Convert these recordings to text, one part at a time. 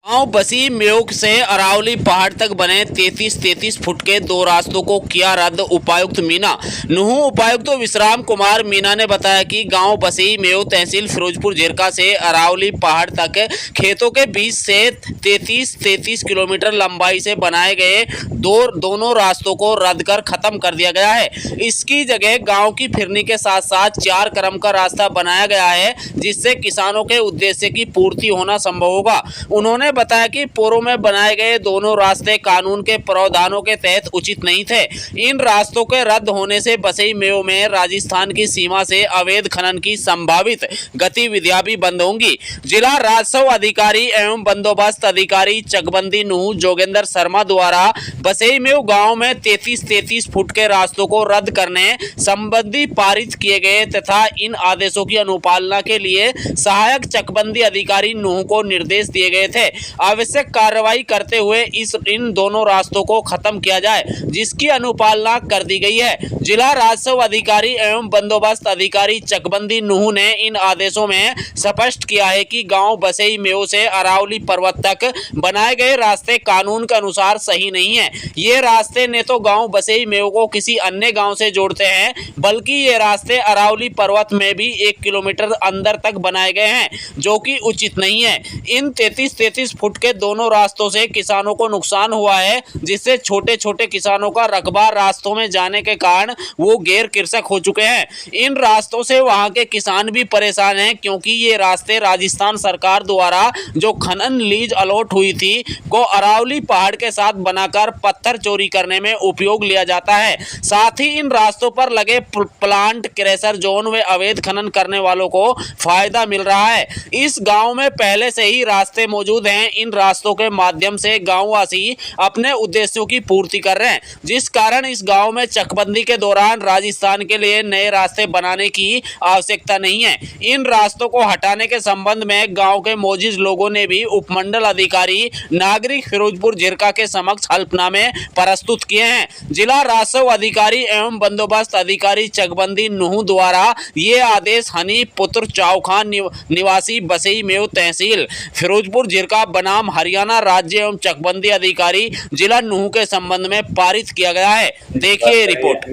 गांव बसी म्योक से अरावली पहाड़ तक बने 33 फुट के दो रास्तों को किया रद्द। उपायुक्त मीना नुहू उपायुक्त विश्राम कुमार मीना ने बताया कि गांव बसी म्योक तहसील फिरोजपुर झिरका से अरावली पहाड़ तक खेतों के बीच से 33 किलोमीटर लंबाई से बनाए गए दोनों रास्तों को रद्द कर खत्म कर दिया गया है। इसकी जगह गाँव की फिरनी के साथ साथ 4 क्रम का रास्ता बनाया गया है, जिससे किसानों के उद्देश्य की पूर्ति होना संभव होगा। उन्होंने बताया कि पूर्व में बनाए गए दोनों रास्ते कानून के प्रावधानों के तहत उचित नहीं थे। इन रास्तों के रद्द होने से बसई मेव में राजस्थान की सीमा से अवैध खनन की संभावित गतिविधियां भी बंद होंगी। जिला राजस्व अधिकारी एवं बंदोबस्त अधिकारी चकबंदी नुहू जोगेंद्र शर्मा द्वारा बसई मेव गाँव में 33 फुट के रास्तों को रद्द करने संबंधी पारित किए गए तथा इन आदेशों की अनुपालना के लिए सहायक चकबंदी अधिकारी नुहू को निर्देश दिए गए थे। आवश्यक कार्रवाई करते हुए इन दोनों रास्तों को खत्म किया जाए, जिसकी अनुपालना कर दी गई है। जिला राजस्व अधिकारी एवं बंदोबस्त अधिकारी चकबंदी नुहू ने इन आदेशों में स्पष्ट किया है कि गांव बसई मेव से अरावली पर्वत तक बनाए गए रास्ते कानून के अनुसार सही नहीं है। ये रास्ते न तो गांव बसई मेव को किसी अन्य गांव से जोड़ते हैं, बल्कि ये रास्ते अरावली पर्वत में भी 1 किलोमीटर अंदर तक बनाए गए हैं, जो कि उचित नहीं है। इन 33 फुट के दोनों रास्तों से किसानों को नुकसान हुआ है, जिससे छोटे छोटे किसानों का रकबा रास्तों में जाने के कारण वो गैर कृषक हो चुके हैं। इन रास्तों से वहां के किसान भी परेशान हैं, क्योंकि ये रास्ते राजस्थान सरकार द्वारा जो खनन लीज अलॉट हुई थी को अरावली पहाड़ के साथ बनाकर पत्थर चोरी करने में उपयोग लिया जाता है। साथ ही इन रास्तों पर लगे प्लांट क्रेशर जोन व अवैध खनन करने वालों को फायदा मिल रहा है। इस गांव में पहले से ही रास्ते मौजूद हैं। इन रास्तों के माध्यम से गांववासी अपने उद्देश्यों की पूर्ति कर रहे हैं, जिस कारण इस गांव में चकबंदी के दौरान राजस्थान के लिए नए रास्ते बनाने की आवश्यकता नहीं है। इन रास्तों को हटाने के संबंध में गांव के मौजूद लोगों ने भी उपमंडल अधिकारी नागरिक फिरोजपुर झिरका के समक्ष हल्फनामे प्रस्तुत किए हैं। जिला राजस्व अधिकारी एवं बंदोबस्त अधिकारी चकबंदी नुहू द्वारा ये आदेश हनी पुत्र चौखान निवासी बसई मेव तहसील फिरोजपुर झिरका बनाम हरियाणा राज्य एवं चकबंदी अधिकारी जिला नुहू के संबंध में पारित किया गया है। देखिए रिपोर्ट।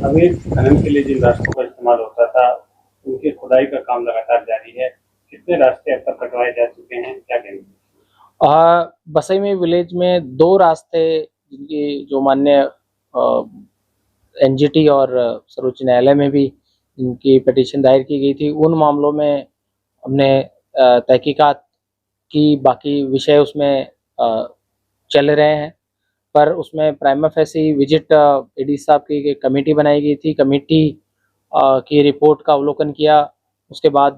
अवैध खनन के लिए जिन रास्तों का इस्तेमाल होता था, उनकी खुदाई का काम लगातार जारी है। कितने रास्ते अब तक कटवाए जा चुके हैं, क्या कहेंगे? बसई में विलेज में 2 रास्ते जिनकी जो मान्य एनजीटी और सर्वोच्च न्यायालय में भी इनकी पिटीशन दायर की गई थी, उन मामलों में हमने तहकीकात की बाकी विषय उसमें चल रहे हैं। पर उसमें प्राइमा फेसी विजिट एडी साहब की एक कमेटी बनाई गई थी। कमेटी की रिपोर्ट का अवलोकन किया। उसके बाद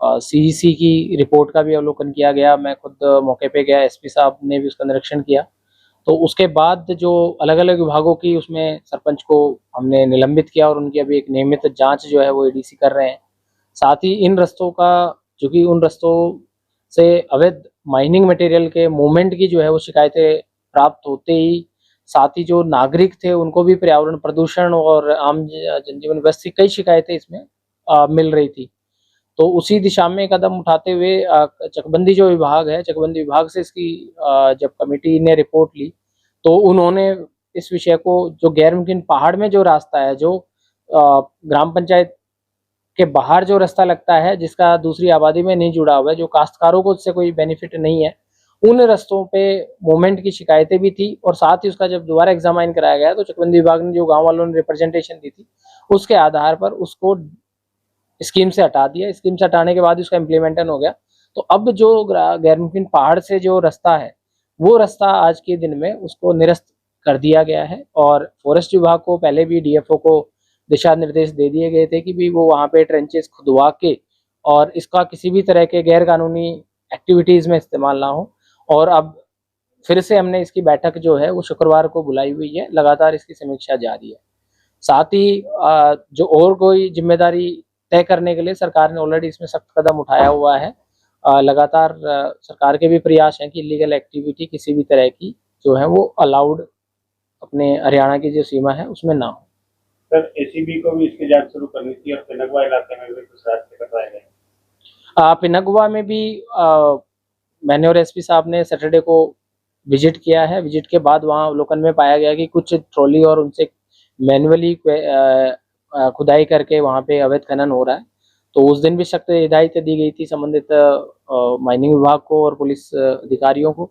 सीईसी की रिपोर्ट का भी अवलोकन किया गया। मैं खुद मौके पे गया, एसपी साहब ने भी उसका निरीक्षण किया। तो उसके बाद जो अलग अलग विभागों की उसमें सरपंच को हमने निलंबित किया और उनकी अभी एक नियमित जांच जो है वो एडीसी कर रहे हैं। साथ ही इन रस्तों का, जो कि उन रस्तों से अवैध माइनिंग मटेरियल के मूवमेंट की जो है वो शिकायतें प्राप्त होते ही, साथ ही जो नागरिक थे उनको भी पर्यावरण प्रदूषण और आम जनजीवन व्यवस्था की कई शिकायतें इसमें मिल रही थी। तो उसी दिशा में कदम उठाते हुए चकबंदी जो विभाग है, चकबंदी विभाग से इसकी जब कमेटी ने रिपोर्ट ली, तो उन्होंने इस विषय को, जो गैर मुमकिन पहाड़ में जो रास्ता है, जो ग्राम पंचायत के बाहर जो रास्ता लगता है, जिसका दूसरी आबादी में नहीं जुड़ा हुआ है, जो काश्तकारों को उससे कोई बेनिफिट नहीं है, उन रास्तों पे मूवमेंट की शिकायतें भी थी। और साथ ही उसका जब दोबारा एग्जामाइन कराया गया तो चकबंदी विभाग ने जो गांव वालों ने रिप्रेजेंटेशन दी थी, उसके आधार पर उसको स्कीम से हटा दिया। स्कीम से हटाने के बाद उसका इम्प्लीमेंटन हो गया। तो अब जो गैर मुमकिन पहाड़ से जो रास्ता है, वो रास्ता आज के दिन में उसको निरस्त कर दिया गया है। और फॉरेस्ट विभाग को पहले भी डीएफओ को दिशा निर्देश दे दिए गए थे कि भी वो वहाँ पे ट्रेंचेस खुदवा के और इसका किसी भी तरह के गैर कानूनी एक्टिविटीज़ में इस्तेमाल ना हो। और अब फिर से हमने इसकी बैठक जो है वो शुक्रवार को बुलाई हुई है। लगातार इसकी समीक्षा जारी है। साथ ही जो और कोई जिम्मेदारी तय करने के लिए सरकार ने ऑलरेडी इसमें सख्त कदम उठाया हुआ है। लगातार सरकार के भी प्रयास हैं कि इलीगल एक्टिविटी किसी भी तरह की जो है वो अलाउड अपने हरियाणा की जो सीमा है उसमें ना हो। सर, एसीबी को भी इसकी जांच शुरू करनी थी और पिनगवा इलाके में भी कुछ रास्ते कटवाए गए। पिनगवा में भी मैंने और एसपी साहब ने सैटरडे को विजिट किया है। विजिट के बाद वहाँ अवलोकन में पाया गया कि कुछ ट्रॉली और उनसे मैन्युअली खुदाई करके वहाँ पे अवैध खनन हो रहा है। तो उस दिन भी सख्त हिदायत दी गई थी संबंधित माइनिंग विभाग को और पुलिस अधिकारियों को।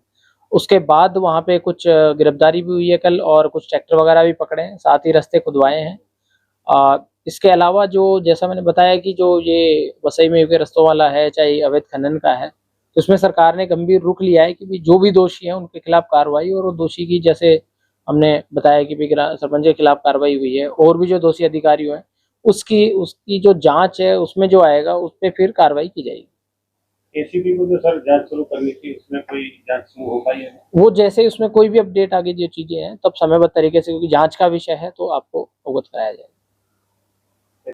उसके बाद वहाँ पे कुछ गिरफ्तारी भी हुई है कल, और कुछ ट्रैक्टर वगैरह भी पकड़े हैं, साथ ही रास्ते खुदवाए हैं। इसके अलावा जो जैसा मैंने बताया कि जो ये वसई में के रस्तों वाला है, चाहे अवैध खनन का है, तो इसमें सरकार ने गंभीर रुख लिया है कि भी जो भी दोषी हैं उनके खिलाफ कार्रवाई, और वो दोषी की जैसे हमने बताया कि सरपंच के खिलाफ कार्रवाई हुई है, और भी जो दोषी अधिकारी हैं उसकी जो जांच है उसमें जो आएगा उस पर फिर कार्रवाई की जाएगी। एसीबी को जो सर जांच शुरू करनी थी, उसमें कोई जांच शुरू हो पाई है? वो जैसे उसमें कोई भी अपडेट आगे जो चीजें हैं तब समयबद्ध तरीके से, क्योंकि जांच का विषय है, तो आपको अवगत कराया जाएगा।